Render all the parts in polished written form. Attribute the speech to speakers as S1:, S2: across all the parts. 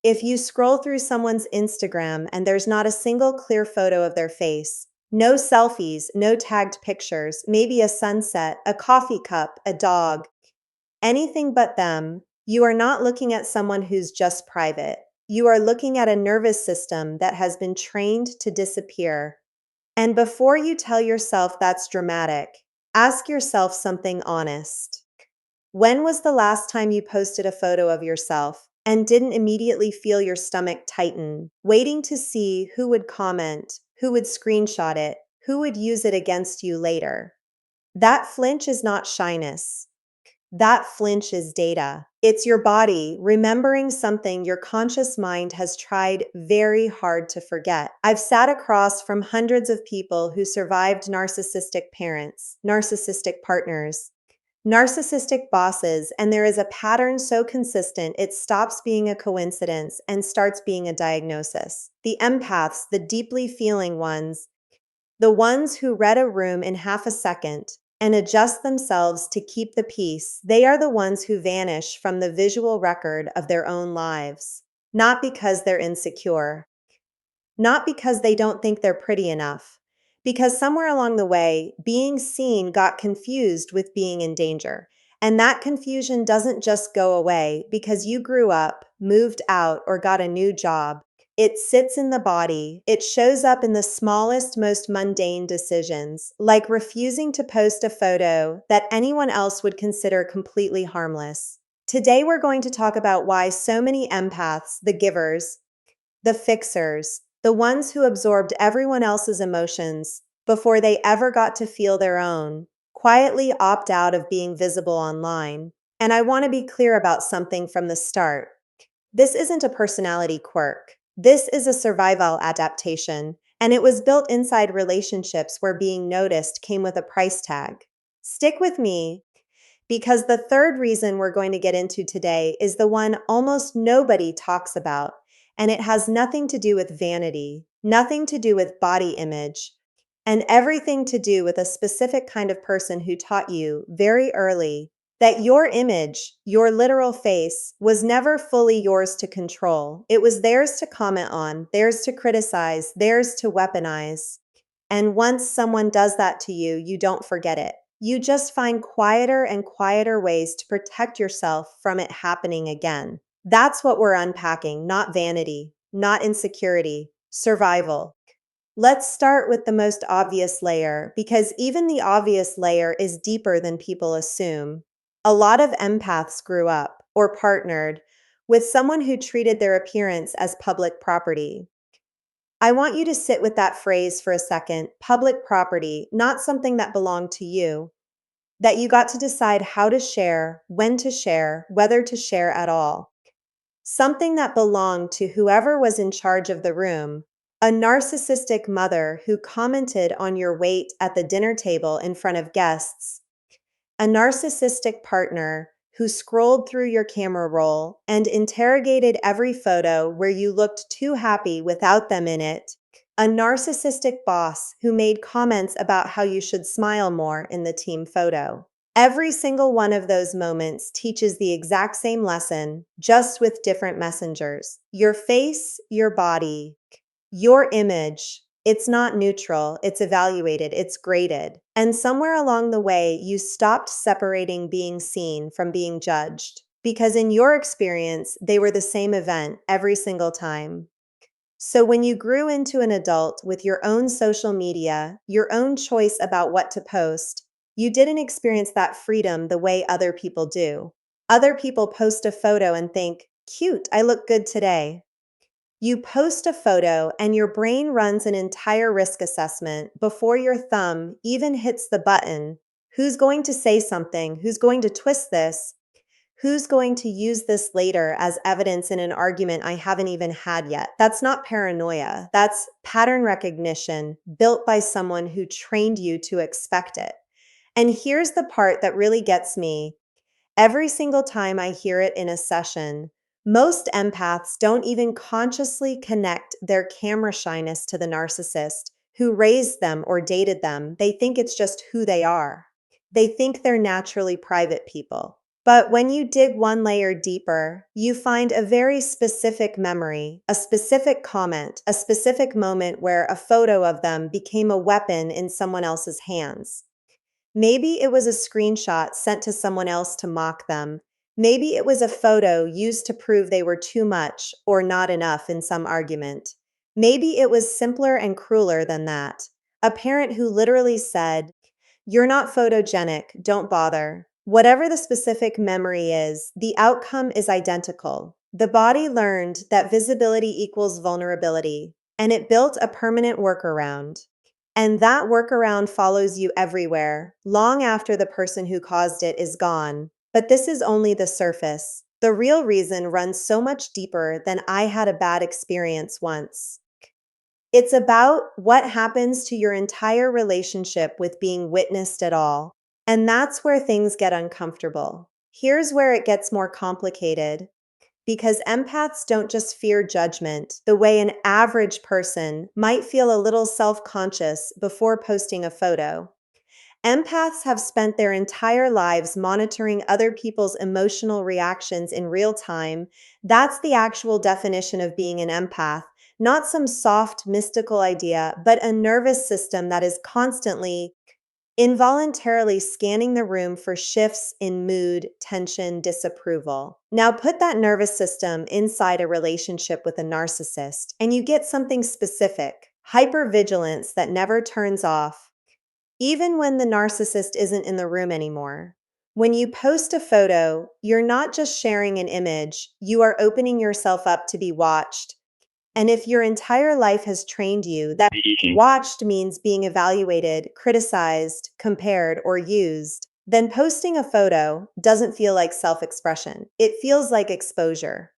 S1: If you scroll through someone's Instagram and there's not a single clear photo of their face, no selfies, no tagged pictures, maybe a sunset, a coffee cup, a dog, anything but them, you are not looking at someone who's just private. You are looking at a nervous system that has been trained to disappear. And before you tell yourself that's dramatic, ask yourself something honest. When was the last time you posted a photo of yourself and didn't immediately feel your stomach tighten, waiting to see who would comment, who would screenshot it, who would use it against you later? That flinch is not shyness. That flinch is data. It's your body remembering something your conscious mind has tried very hard to forget. I've sat across from hundreds of people who survived narcissistic parents, narcissistic partners, narcissistic bosses, and there is a pattern so consistent it stops being a coincidence and starts being a diagnosis. The empaths, the deeply feeling ones, the ones who read a room in half a second and adjust themselves to keep the peace, they are the ones who vanish from the visual record of their own lives. Not because they're insecure, not because they don't think they're pretty enough, because somewhere along the way, being seen got confused with being in danger. And that confusion doesn't just go away because you grew up, moved out, or got a new job. It sits in the body. It shows up in the smallest, most mundane decisions, like refusing to post a photo that anyone else would consider completely harmless. Today, we're going to talk about why so many empaths, the givers, the fixers, the ones who absorbed everyone else's emotions before they ever got to feel their own, quietly opt out of being visible online. And I want to be clear about something from the start. This isn't a personality quirk. This is a survival adaptation, and it was built inside relationships where being noticed came with a price tag. Stick with me, because the third reason we're going to get into today is the one almost nobody talks about, and it has nothing to do with vanity, nothing to do with body image, and everything to do with a specific kind of person who taught you very early that your image, your literal face, was never fully yours to control. It was theirs to comment on, theirs to criticize, theirs to weaponize. And once someone does that to you, you don't forget it. You just find quieter and quieter ways to protect yourself from it happening again. That's what we're unpacking, not vanity, not insecurity, survival. Let's start with the most obvious layer, because even the obvious layer is deeper than people assume. A lot of empaths grew up, or partnered, with someone who treated their appearance as public property. I want you to sit with that phrase for a second, public property, not something that belonged to you, that you got to decide how to share, when to share, whether to share at all. Something that belonged to whoever was in charge of the room, a narcissistic mother who commented on your weight at the dinner table in front of guests, a narcissistic partner who scrolled through your camera roll and interrogated every photo where you looked too happy without them in it, a narcissistic boss who made comments about how you should smile more in the team photo. Every single one of those moments teaches the exact same lesson, just with different messengers. Your face, your body, your image. It's not neutral, it's evaluated, it's graded. And somewhere along the way, you stopped separating being seen from being judged, because in your experience, they were the same event every single time. So when you grew into an adult with your own social media, your own choice about what to post, you didn't experience that freedom the way other people do. Other people post a photo and think, cute, I look good today. You post a photo and your brain runs an entire risk assessment before your thumb even hits the button. Who's going to say something? Who's going to twist this? Who's going to use this later as evidence in an argument I haven't even had yet? That's not paranoia. That's pattern recognition built by someone who trained you to expect it. And here's the part that really gets me. Every single time I hear it in a session, most empaths don't even consciously connect their camera shyness to the narcissist who raised them or dated them. They think it's just who they are. They think they're naturally private people. But when you dig one layer deeper, you find a very specific memory, a specific comment, a specific moment where a photo of them became a weapon in someone else's hands. Maybe it was a screenshot sent to someone else to mock them. Maybe it was a photo used to prove they were too much or not enough in some argument. Maybe it was simpler and crueler than that. A parent who literally said, "You're not photogenic, don't bother." Whatever the specific memory is, the outcome is identical. The body learned that visibility equals vulnerability, and it built a permanent workaround. And that workaround follows you everywhere, long after the person who caused it is gone. But this is only the surface. The real reason runs so much deeper than "I had a bad experience once." It's about what happens to your entire relationship with being witnessed at all. And that's where things get uncomfortable. Here's where it gets more complicated. Because empaths don't just fear judgment the way an average person might feel a little self conscious before posting a photo. Empaths have spent their entire lives monitoring other people's emotional reactions in real time. That's the actual definition of being an empath, not some soft, mystical idea, but a nervous system that is constantly, involuntarily scanning the room for shifts in mood, tension, disapproval. Now put that nervous system inside a relationship with a narcissist, and you get something specific: hypervigilance that never turns off, even when the narcissist isn't in the room anymore. When you post a photo, you're not just sharing an image, you are opening yourself up to be watched. And if your entire life has trained you that watched means being evaluated, criticized, compared, or used, then posting a photo doesn't feel like self expression. It feels like exposure.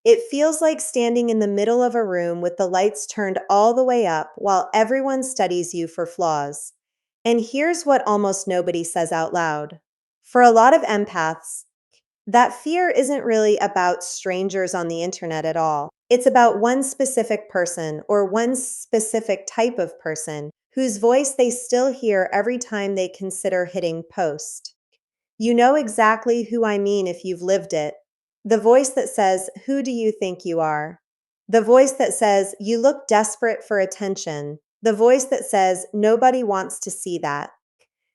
S1: It feels like standing in the middle of a room with the lights turned all the way up while everyone studies you for flaws. And here's what almost nobody says out loud. For a lot of empaths, that fear isn't really about strangers on the internet at all. It's about one specific person or one specific type of person whose voice they still hear every time they consider hitting post. You know exactly who I mean if you've lived it. The voice that says, "Who do you think you are?" The voice that says, "You look desperate for attention." The voice that says, "Nobody wants to see that."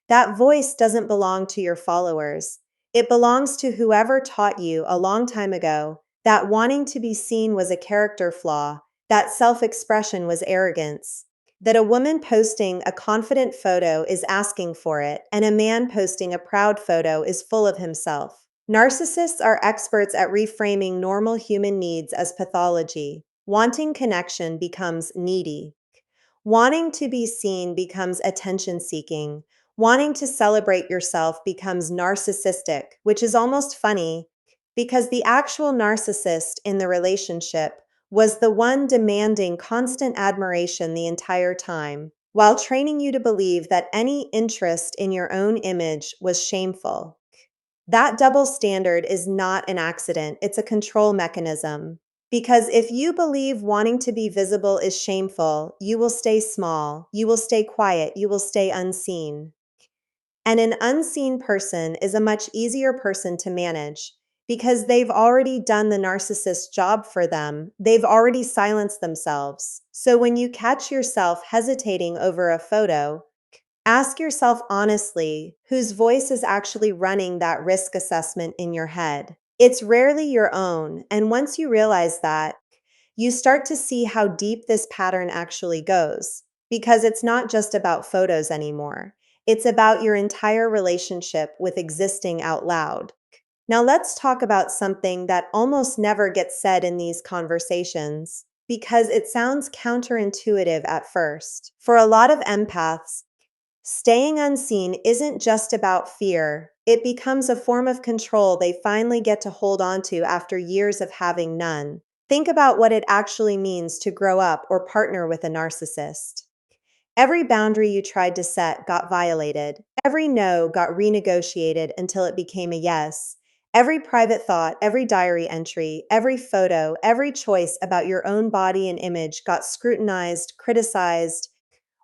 S1: That voice doesn't belong to your followers. It belongs to whoever taught you a long time ago that wanting to be seen was a character flaw, that self-expression was arrogance, that a woman posting a confident photo is asking for it, and a man posting a proud photo is full of himself. Narcissists are experts at reframing normal human needs as pathology. Wanting connection becomes needy. Wanting to be seen becomes attention seeking. Wanting to celebrate yourself becomes narcissistic, which is almost funny because the actual narcissist in the relationship was the one demanding constant admiration the entire time, while training you to believe that any interest in your own image was shameful. That double standard is not an accident, it's a control mechanism. Because if you believe wanting to be visible is shameful, you will stay small, you will stay quiet, you will stay unseen. And an unseen person is a much easier person to manage because they've already done the narcissist's job for them. They've already silenced themselves. So when you catch yourself hesitating over a photo, ask yourself honestly whose voice is actually running that risk assessment in your head. It's rarely your own, and once you realize that, you start to see how deep this pattern actually goes, because it's not just about photos anymore. It's about your entire relationship with existing out loud. Now let's talk about something that almost never gets said in these conversations, because it sounds counterintuitive at first. For a lot of empaths, staying unseen isn't just about fear. It becomes a form of control they finally get to hold on to after years of having none. Think about what it actually means to grow up or partner with a narcissist. Every boundary you tried to set got violated. Every no got renegotiated until it became a yes. Every private thought, every diary entry, every photo, every choice about your own body and image got scrutinized, criticized,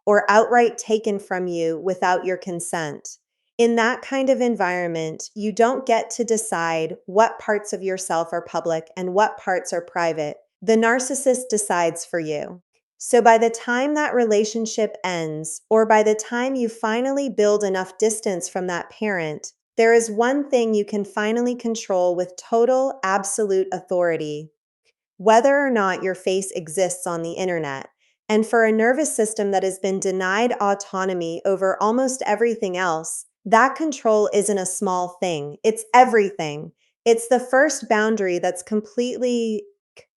S1: or outright taken from you without your consent. In that kind of environment, you don't get to decide what parts of yourself are public and what parts are private. The narcissist decides for you. So by the time that relationship ends, or by the time you finally build enough distance from that parent, there is one thing you can finally control with total, absolute authority: whether or not your face exists on the internet. And for a nervous system that has been denied autonomy over almost everything else, that control isn't a small thing. It's everything. It's the first boundary that's completely,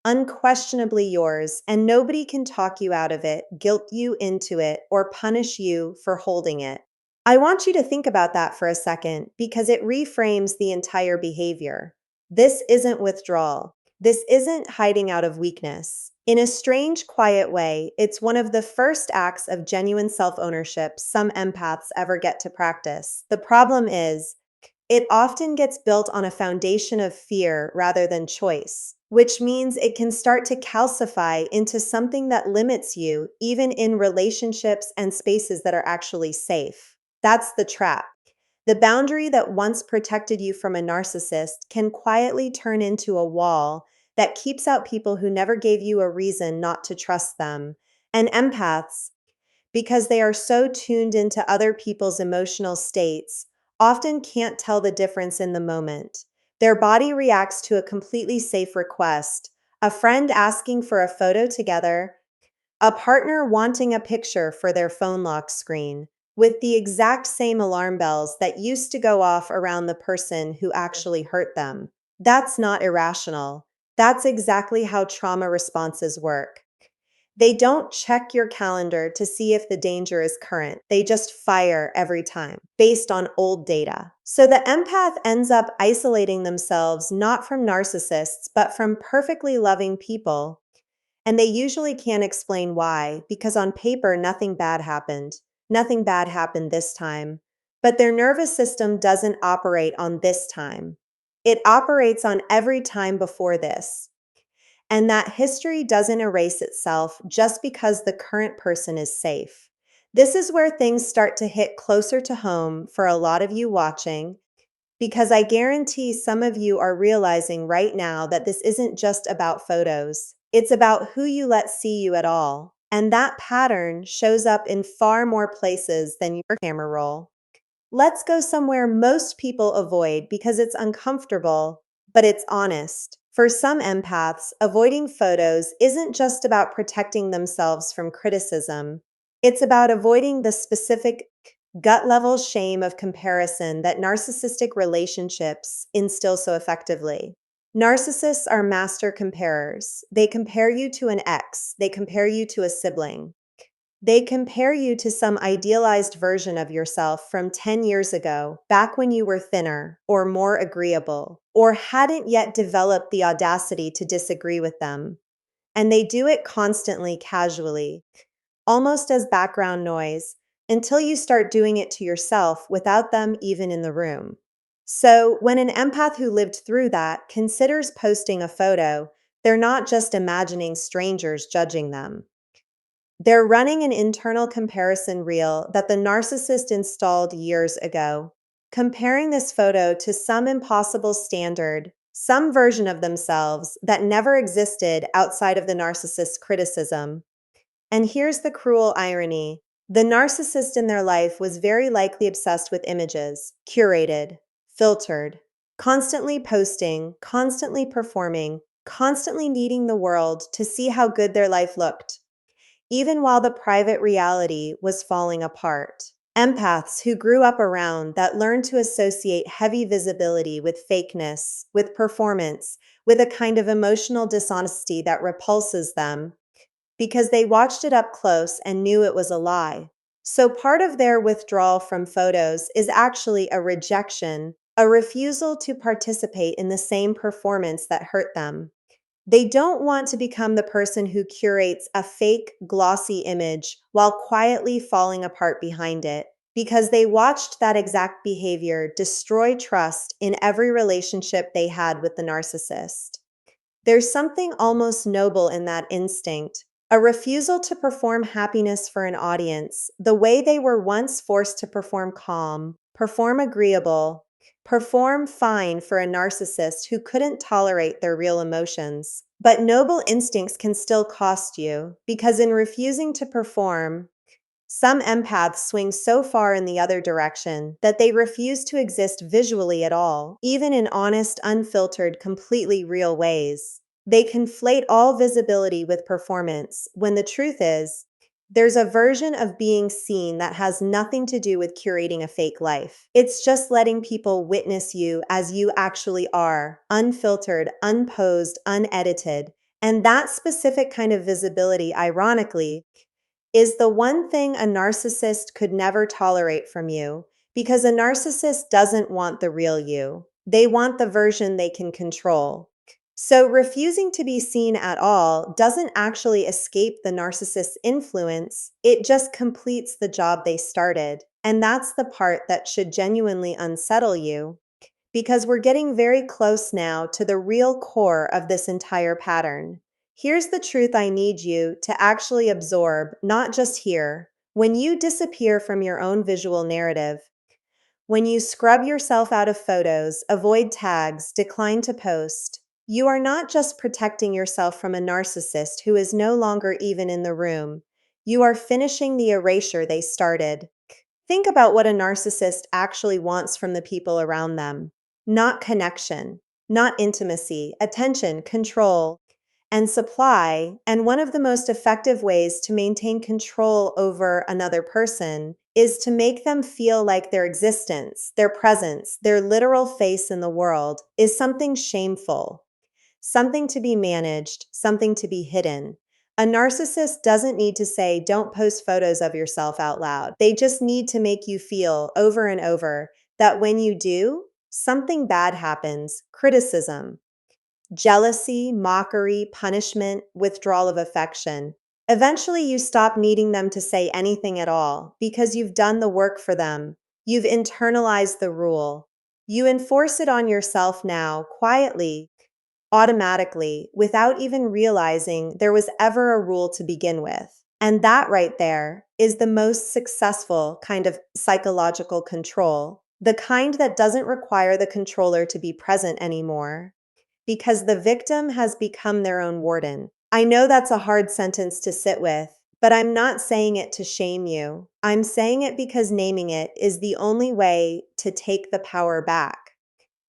S1: unquestionably yours, and nobody can talk you out of it, guilt you into it, or punish you for holding it. I want you to think about that for a second because it reframes the entire behavior. This isn't withdrawal. This isn't hiding out of weakness. In a strange, quiet way, it's one of the first acts of genuine self ownership some empaths ever get to practice. The problem is, it often gets built on a foundation of fear rather than choice, which means it can start to calcify into something that limits you, even in relationships and spaces that are actually safe. That's the trap. The boundary that once protected you from a narcissist can quietly turn into a wall that keeps out people who never gave you a reason not to trust them. And empaths, because they are so tuned into other people's emotional states, often can't tell the difference in the moment. Their body reacts to a completely safe request, a friend asking for a photo together, a partner wanting a picture for their phone lock screen, with the exact same alarm bells that used to go off around the person who actually hurt them. That's not irrational. That's exactly how trauma responses work. They don't check your calendar to see if the danger is current. They just fire every time, based on old data. So the empath ends up isolating themselves not from narcissists, but from perfectly loving people. And they usually can't explain why, because on paper, nothing bad happened. Nothing bad happened this time. But their nervous system doesn't operate on this time. It operates on every time before this. And that history doesn't erase itself just because the current person is safe. This is where things start to hit closer to home for a lot of you watching, because I guarantee some of you are realizing right now that this isn't just about photos. It's about who you let see you at all. And that pattern shows up in far more places than your camera roll. Let's go somewhere most people avoid because it's uncomfortable, but it's honest. For some empaths, avoiding photos isn't just about protecting themselves from criticism. It's about avoiding the specific gut-level shame of comparison that narcissistic relationships instill so effectively. Narcissists are master comparers. They compare you to an ex. They compare you to a sibling. They compare you to some idealized version of yourself from 10 years ago, back when you were thinner, or more agreeable, or hadn't yet developed the audacity to disagree with them. And they do it constantly, casually, almost as background noise, until you start doing it to yourself without them even in the room. So, when an empath who lived through that considers posting a photo, they're not just imagining strangers judging them. They're running an internal comparison reel that the narcissist installed years ago, comparing this photo to some impossible standard, some version of themselves that never existed outside of the narcissist's criticism. And here's the cruel irony. The narcissist in their life was very likely obsessed with images, curated, filtered, constantly posting, constantly performing, constantly needing the world to see how good their life looked, even while the private reality was falling apart. Empaths who grew up around that learned to associate heavy visibility with fakeness, with performance, with a kind of emotional dishonesty that repulses them, because they watched it up close and knew it was a lie. So part of their withdrawal from photos is actually a rejection, a refusal to participate in the same performance that hurt them. They don't want to become the person who curates a fake, glossy image while quietly falling apart behind it, because they watched that exact behavior destroy trust in every relationship they had with the narcissist. There's something almost noble in that instinct, a refusal to perform happiness for an audience, the way they were once forced to perform calm, perform agreeable, perform fine for a narcissist who couldn't tolerate their real emotions. But noble instincts can still cost you, because in refusing to perform, some empaths swing so far in the other direction that they refuse to exist visually at all, even in honest, unfiltered, completely real ways. They conflate all visibility with performance, when the truth is, there's a version of being seen that has nothing to do with curating a fake life. It's just letting people witness you as you actually are, unfiltered, unposed, unedited. And that specific kind of visibility, ironically, is the one thing a narcissist could never tolerate from you, because a narcissist doesn't want the real you. They want the version they can control. So refusing to be seen at all doesn't actually escape the narcissist's influence, it just completes the job they started. And that's the part that should genuinely unsettle you, because we're getting very close now to the real core of this entire pattern. Here's the truth I need you to actually absorb, not just hear. When you disappear from your own visual narrative, when you scrub yourself out of photos, avoid tags, decline to post, you are not just protecting yourself from a narcissist who is no longer even in the room. You are finishing the erasure they started. Think about what a narcissist actually wants from the people around them. Not connection, not intimacy, attention, control, and supply. And one of the most effective ways to maintain control over another person is to make them feel like their existence, their presence, their literal face in the world is something shameful, something to be managed, something to be hidden. A narcissist doesn't need to say, "Don't post photos of yourself" out loud. They just need to make you feel over and over that when you do, something bad happens: criticism, jealousy, mockery, punishment, withdrawal of affection. Eventually, you stop needing them to say anything at all because you've done the work for them. You've internalized the rule. You enforce it on yourself now, quietly, automatically, without even realizing there was ever a rule to begin with. And that right there is the most successful kind of psychological control, the kind that doesn't require the controller to be present anymore, because the victim has become their own warden. I know that's a hard sentence to sit with, but I'm not saying it to shame you. I'm saying it because naming it is the only way to take the power back.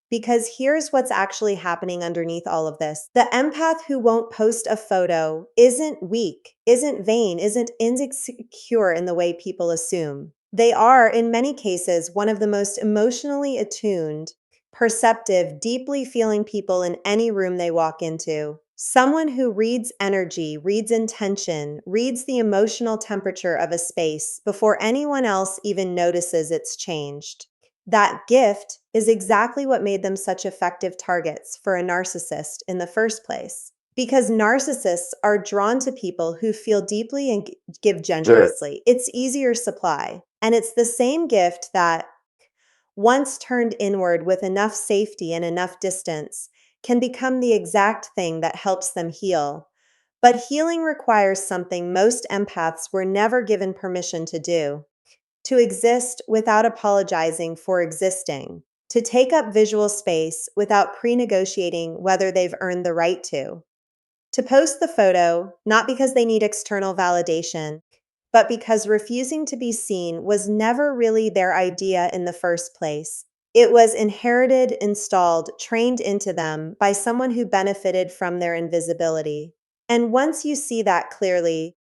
S1: Because here's what's actually happening underneath all of this. The empath who won't post a photo isn't weak, isn't vain, isn't insecure in the way people assume. They are, in many cases, one of the most emotionally attuned, perceptive, deeply feeling people in any room they walk into. Someone who reads energy, reads intention, reads the emotional temperature of a space before anyone else even notices it's changed. That gift is exactly what made them such effective targets for a narcissist in the first place. Because narcissists are drawn to people who feel deeply and give generously. It's easier supply. And it's the same gift that, once turned inward with enough safety and enough distance, can become the exact thing that helps them heal. But healing requires something most empaths were never given permission to do: to exist without apologizing for existing, to take up visual space without pre-negotiating whether they've earned the right to post the photo, not because they need external validation, but because refusing to be seen was never really their idea in the first place. It was inherited, installed, trained into them by someone who benefited from their invisibility. And once you see that clearly,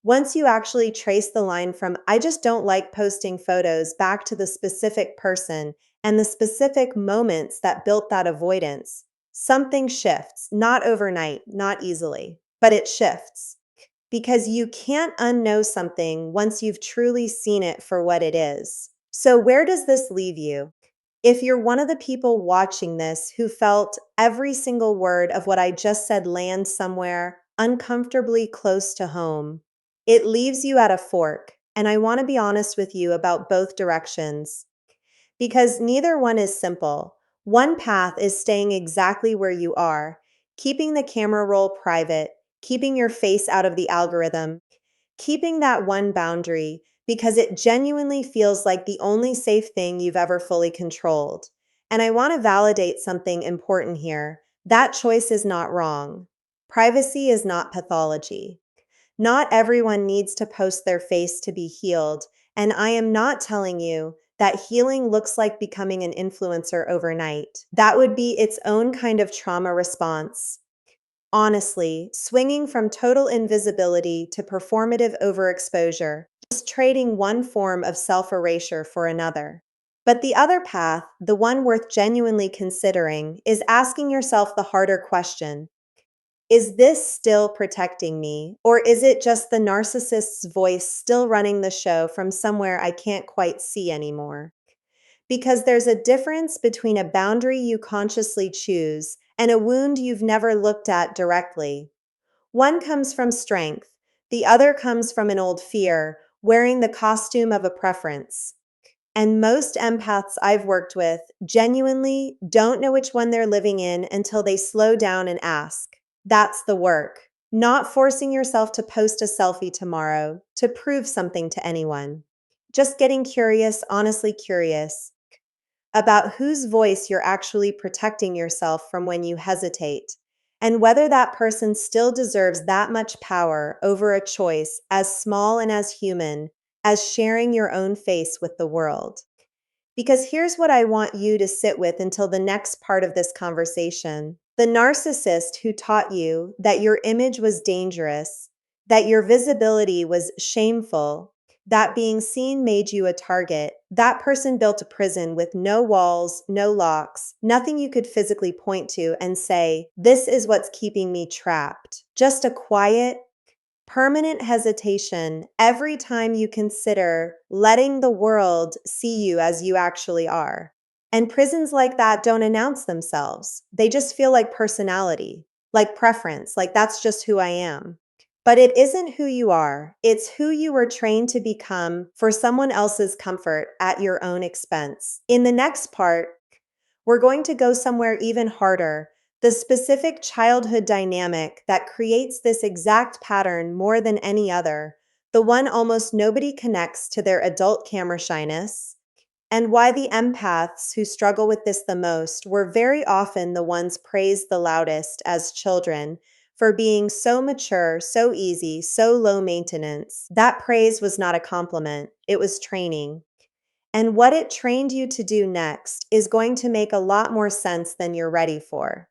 S1: once you actually trace the line from "I just don't like posting photos" back to the specific person and the specific moments that built that avoidance, something shifts, not overnight, not easily, but it shifts. Because you can't unknow something once you've truly seen it for what it is. So where does this leave you? If you're one of the people watching this who felt every single word of what I just said land somewhere uncomfortably close to home, it leaves you at a fork. And I want to be honest with you about both directions, because neither one is simple. One path is staying exactly where you are, keeping the camera roll private, keeping your face out of the algorithm, keeping that one boundary, because it genuinely feels like the only safe thing you've ever fully controlled. And I want to validate something important here. That choice is not wrong. Privacy is not pathology. Not everyone needs to post their face to be healed, and I am not telling you that healing looks like becoming an influencer overnight. That would be its own kind of trauma response. Honestly, swinging from total invisibility to performative overexposure, just trading one form of self erasure for another. But the other path, the one worth genuinely considering, is asking yourself the harder question: is this still protecting me, or is it just the narcissist's voice still running the show from somewhere I can't quite see anymore? Because there's a difference between a boundary you consciously choose and a wound you've never looked at directly. One comes from strength, the other comes from an old fear, wearing the costume of a preference. And most empaths I've worked with genuinely don't know which one they're living in until they slow down and ask. That's the work. Not forcing yourself to post a selfie tomorrow to prove something to anyone. Just getting curious, honestly curious, about whose voice you're actually protecting yourself from when you hesitate, and whether that person still deserves that much power over a choice as small and as human as sharing your own face with the world. Because here's what I want you to sit with until the next part of this conversation. The narcissist who taught you that your image was dangerous, that your visibility was shameful, that being seen made you a target, that person built a prison with no walls, no locks, nothing you could physically point to and say, "This is what's keeping me trapped." Just a quiet, permanent hesitation every time you consider letting the world see you as you actually are. And prisons like that don't announce themselves. They just feel like personality, like preference, like that's just who I am. But it isn't who you are. It's who you were trained to become for someone else's comfort at your own expense. In the next part, we're going to go somewhere even harder: the specific childhood dynamic that creates this exact pattern more than any other, the one almost nobody connects to their adult camera shyness, and why the empaths who struggle with this the most were very often the ones praised the loudest as children for being so mature, so easy, so low maintenance. That praise was not a compliment, it was training. And what it trained you to do next is going to make a lot more sense than you're ready for.